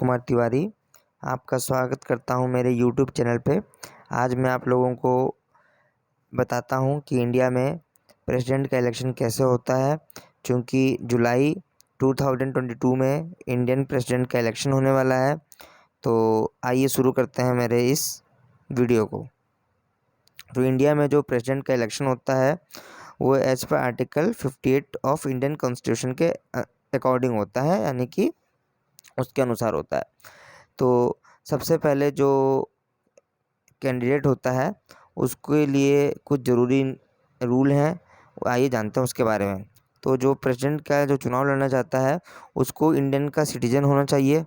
कुमार तिवारी आपका स्वागत करता हूं मेरे YouTube चैनल पे। आज मैं आप लोगों को बताता हूं कि इंडिया में प्रेसिडेंट का इलेक्शन कैसे होता है, क्योंकि जुलाई 2022 में इंडियन प्रेसिडेंट का इलेक्शन होने वाला है। तो आइए शुरू करते हैं मेरे इस वीडियो को। तो इंडिया में जो प्रेसिडेंट का इलेक्शन होता है वो as per article 58 of Indian constitution के अकॉर्डिंग होता है, यानी कि उसके अनुसार होता है। तो सबसे पहले जो कैंडिडेट होता है उसके लिए कुछ ज़रूरी रूल हैं, आइए जानते हैं उसके बारे में। तो जो प्रेसिडेंट का जो चुनाव लड़ना चाहता है उसको इंडियन का सिटीजन होना चाहिए।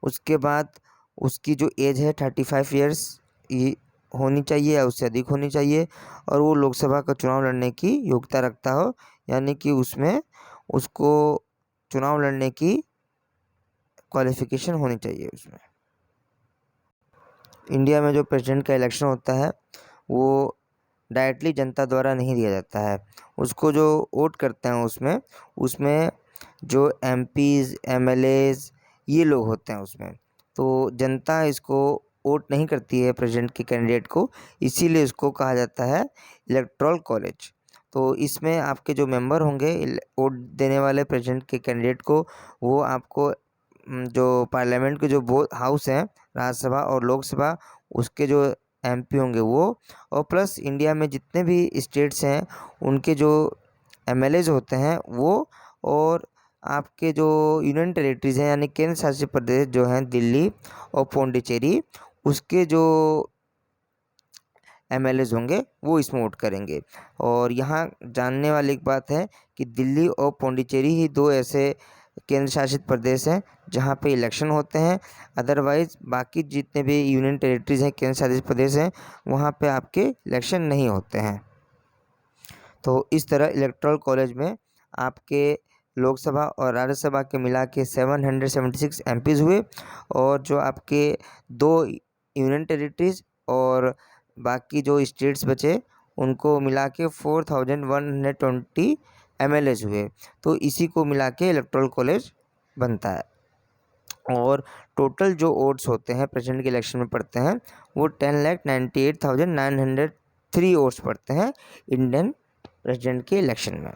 उसके बाद उसकी जो एज है 35 ईयर्स होनी चाहिए या उससे अधिक होनी चाहिए, और वो लोकसभा का चुनाव लड़ने की योग्यता रखता हो, यानी कि उसमें उसको चुनाव लड़ने की क्वालिफिकेशन होनी चाहिए उसमें। इंडिया में जो प्रेसिडेंट का इलेक्शन होता है वो डायरेक्टली जनता द्वारा नहीं दिया जाता है। उसको जो वोट करते हैं उसमें जो एमपीज़ एमएलएज़ ये लोग होते हैं उसमें। तो जनता इसको वोट नहीं करती है प्रेसिडेंट के कैंडिडेट को, इसीलिए इसको कहा जाता है इलेक्टोरल कॉलेज। तो इसमें आपके जो मेंबर होंगे वोट देने वाले प्रेसिडेंट के कैंडिडेट को, वो आपको जो पार्लियामेंट के जो हाउस हैं, राज्यसभा और लोकसभा, उसके जो एमपी होंगे वो, और प्लस इंडिया में जितने भी स्टेट्स हैं उनके जो एमएलएज होते हैं वो, और आपके जो यूनियन टेरिटरीज़ हैं यानी केंद्र शासित प्रदेश जो हैं दिल्ली और पौंडीचेरी, उसके जो एमएलएज होंगे वो इसमें वोट करेंगे। और यहाँ जानने वाली एक बात है कि दिल्ली और पौंडीचेरी ही दो ऐसे केंद्र शासित प्रदेश हैं जहाँ पे इलेक्शन होते हैं। अदरवाइज़ बाकी जितने भी यूनियन टेरिटरीज़ हैं, केंद्र शासित प्रदेश हैं, वहाँ पे आपके इलेक्शन नहीं होते हैं। तो इस तरह इलेक्टोरल कॉलेज में आपके लोकसभा और राज्यसभा के मिला के 776 एमपीज़ हुए, और जो आपके दो यूनियन टेरिटरीज़ और बाकी जो स्टेट्स बचे उनको मिला के 4120 एमएलएज हुए। तो इसी को मिला के इलेक्टोरल कॉलेज बनता है। और टोटल जो वोट्स होते हैं प्रेसिडेंट के इलेक्शन में पड़ते हैं वो 10,98,903 वोट्स पड़ते हैं इंडियन प्रेसिडेंट के इलेक्शन में।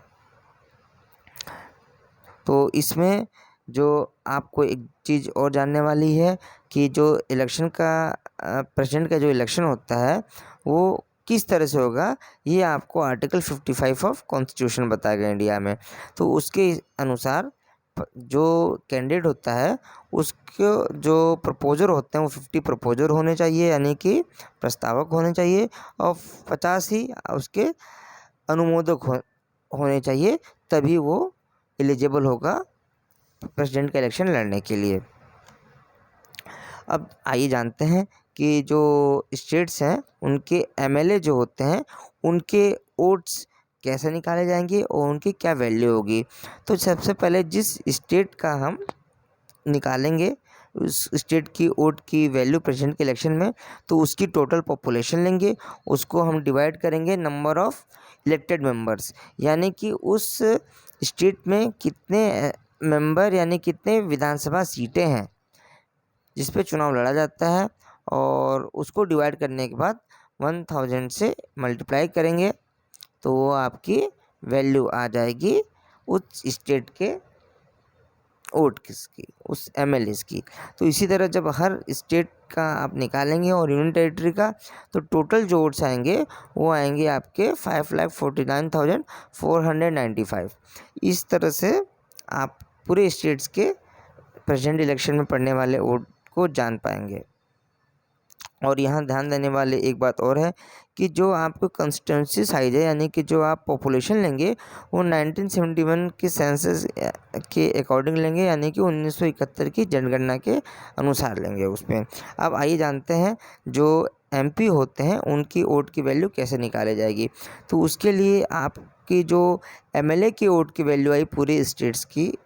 तो इसमें जो आपको एक चीज़ और जानने वाली है कि जो इलेक्शन का प्रेसिडेंट का जो इलेक्शन होता है वो किस तरह से होगा, ये आपको आर्टिकल 55 ऑफ कॉन्स्टिट्यूशन बताया गया इंडिया में। तो उसके अनुसार जो कैंडिडेट होता है उसके जो प्रपोजर होते हैं वो 50 प्रपोजर होने चाहिए, यानी कि प्रस्तावक होने चाहिए, और 50 ही उसके अनुमोदक होने चाहिए, तभी वो एलिजिबल होगा प्रेसिडेंट का इलेक्शन लड़ने के लिए। अब आइए जानते हैं कि जो स्टेट्स हैं उनके एमएलए जो होते हैं उनके वोट्स कैसे निकाले जाएंगे और उनकी क्या वैल्यू होगी। तो सबसे पहले जिस स्टेट का हम निकालेंगे उस स्टेट की वोट की वैल्यू प्रेसिडेंट के इलेक्शन में, तो उसकी टोटल पॉपुलेशन लेंगे, उसको हम डिवाइड करेंगे नंबर ऑफ़ इलेक्टेड मेंबर्स, यानी कि उस स्टेट में कितने मेंबर यानी कितने विधानसभा सीटें हैं जिस पे चुनाव लड़ा जाता है, और उसको डिवाइड करने के बाद 1000 से मल्टीप्लाई करेंगे तो वो आपकी वैल्यू आ जाएगी उस स्टेट के वोट किसकी, उस एमएलएस की। तो इसी तरह जब हर स्टेट का आप निकालेंगे और यूनियन टेरिटरी का, तो टोटल जो वोट्स आएंगे वो आएंगे आपके 5,49,495। इस तरह से आप पूरे स्टेट्स के प्रेसिडेंट इलेक्शन में पड़ने वाले वोट को जान पाएंगे। और यहाँ ध्यान देने वाली एक बात और है कि जो आपको कंस्टिट्यूंसी साइज है, यानी कि जो आप पॉपुलेशन लेंगे वो 1971 के सेंसस के अकॉर्डिंग लेंगे, यानी कि 1971 की जनगणना के अनुसार लेंगे उसमें। अब आइए जानते हैं जो एमपी होते हैं उनकी वोट की वैल्यू कैसे निकाली जाएगी। तो उसके लिए आपकी जो एमएलए की वोट की वैल्यू आई पूरे स्टेट्स की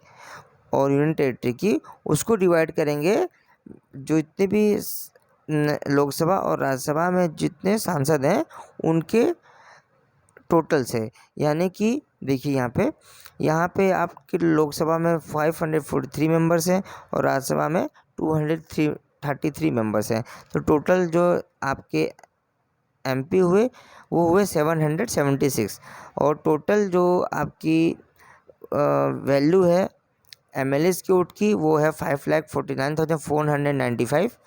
और यूनियन टेरिटरी की, उसको डिवाइड करेंगे जो इतने भी लोकसभा और राज्यसभा में जितने सांसद हैं उनके टोटल से, यानी कि देखिए यहाँ पे आपके लोकसभा में 543 मेंबर्स हैं और राज्यसभा में 233 मेंबर्स हैं। तो टोटल जो आपके एमपी हुए वो हुए 776 और टोटल जो आपकी वैल्यू है एमएलएस की वोट की वो है 5,49,495।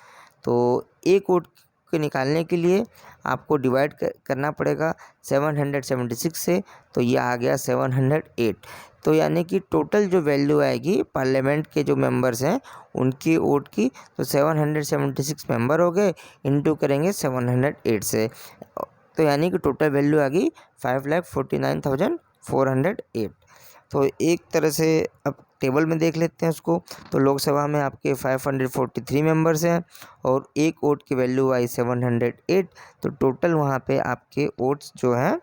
तो एक वोट को निकालने के लिए आपको डिवाइड करना पड़ेगा 776 से, तो ये आ गया 708। तो यानी कि टोटल जो वैल्यू आएगी पार्लियामेंट के जो मेंबर्स हैं उनकी वोट की, तो 776 मेंबर हो गए, इनटू करेंगे 708 से, तो यानी कि टोटल वैल्यू आ गई 5,49,408। तो एक तरह से अब टेबल में देख लेते हैं उसको। तो लोकसभा में आपके 543 मेंबर्स हैं और एक वोट की वैल्यू आई 708। तो टोटल वहाँ पे आपके वोट्स जो हैं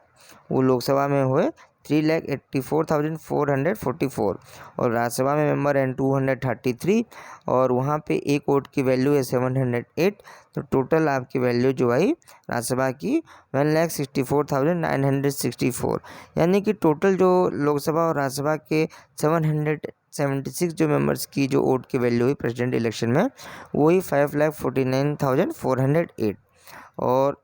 वो लोकसभा में हुए 3,84,444 और राज्यसभा में मेंबर हैं 233 और वहाँ पे एक वोट की वैल्यू है 708। तो टोटल आपकी वैल्यू जो आई राज्यसभा की 1,64,964, यानी कि टोटल जो लोकसभा और राज्यसभा के 776 जो मेंबर्स की जो वोट की वैल्यू हुई प्रेसिडेंट इलेक्शन में वही 5,49,408। और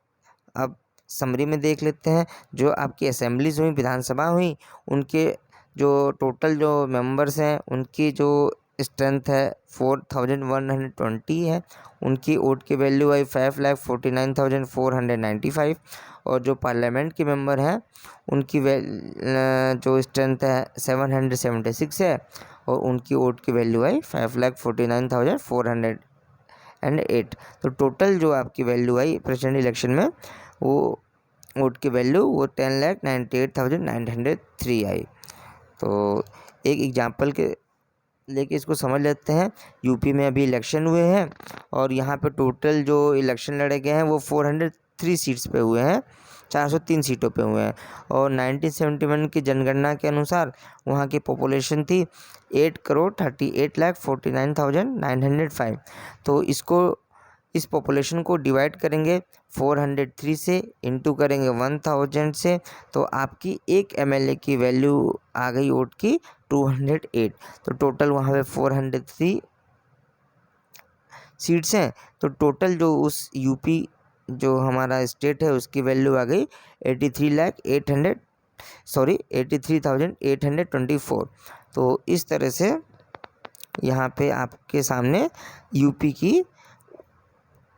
अब समरी में देख लेते हैं जो आपकी असेंबलीज हुई, विधानसभा हुई, उनके जो टोटल जो मेंबर्स हैं उनकी जो स्ट्रेंथ है 4,120 है, उनकी वोट की वैल्यू आई 5,49,495 और जो पार्लियामेंट के मेंबर हैं उनकी जो स्ट्रेंथ है 776 है और उनकी वोट की वैल्यू आई 5,49,408। तो टोटल जो आपकी वैल्यू आई प्रेसिडेंट इलेक्शन में वो वोट की वैल्यू वो 10,98,903 आई। तो एक एग्जांपल के लेके इसको समझ लेते हैं। यूपी में अभी इलेक्शन हुए हैं और यहाँ पे टोटल जो इलेक्शन लड़े गए हैं वो 403 सीट्स पे हुए हैं, 403 सीटों पे हुए हैं और 1971 की जनगणना के अनुसार वहाँ की पॉपुलेशन थी 8,38,49,905। तो इस पॉपुलेशन को डिवाइड करेंगे 403 से, इंटू करेंगे 1000 से, तो आपकी एक एमएलए की वैल्यू आ गई वोट की 208। तो टोटल वहाँ पे 403 सीट्स हैं। तो टोटल जो उस यूपी जो हमारा स्टेट है उसकी वैल्यू आ गई 83,824। तो इस तरह से यहाँ पे आपके सामने यूपी की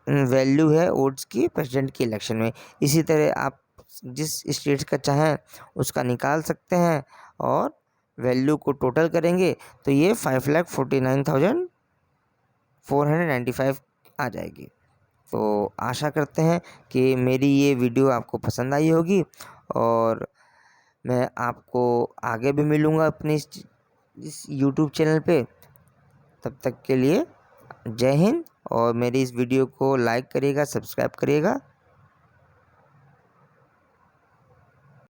वैल्यू है वोट्स की प्रेसिडेंट के इलेक्शन में। इसी तरह आप जिस स्टेट का चाहें उसका निकाल सकते हैं और वैल्यू को टोटल करेंगे तो ये 5,49,495 आ जाएगी। तो आशा करते हैं कि मेरी ये वीडियो आपको पसंद आई होगी और मैं आपको आगे भी मिलूँगा अपनी इस YouTube चैनल पे। तब तक के लिए जय हिंद और मेरी इस वीडियो को लाइक करिएगा, सब्सक्राइब करिएगा।